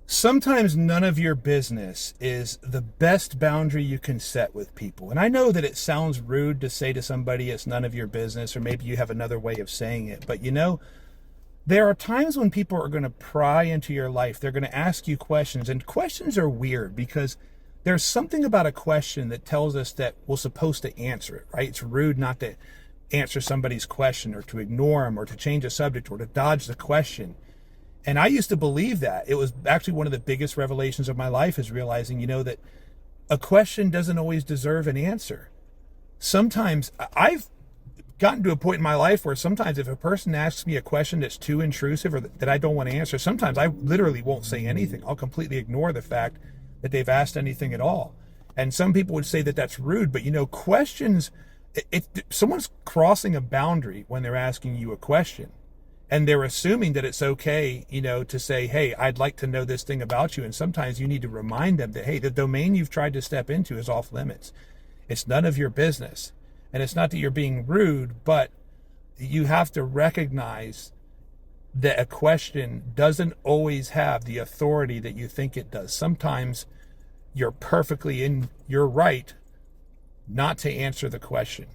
Sometimes none of your business is the best boundary you can set with people. And I know that it sounds rude to say to somebody it's none of your business, or maybe you have another way of saying it. But there are times when people are going to pry into your life. They're going to ask you questions, and questions are weird because there's something about a question that tells us that we're supposed to answer it, right? It's rude not to answer somebody's question, or to ignore them, or to change a subject, or to dodge the question. And I used to believe that. It was actually one of the biggest revelations of my life, is realizing, that a question doesn't always deserve an answer. Sometimes I've gotten to a point in my life where sometimes if a person asks me a question that's too intrusive, or that I don't want to answer, sometimes I literally won't say anything. I'll completely ignore the fact that they've asked anything at all. And some people would say that that's rude, but questions, if someone's crossing a boundary when they're asking you a question, and they're assuming that it's okay, to say, hey, I'd like to know this thing about you. And sometimes you need to remind them that, hey, the domain you've tried to step into is off limits. It's none of your business. And it's not that you're being rude, but you have to recognize that a question doesn't always have the authority that you think it does. Sometimes you're perfectly in your right not to answer the question.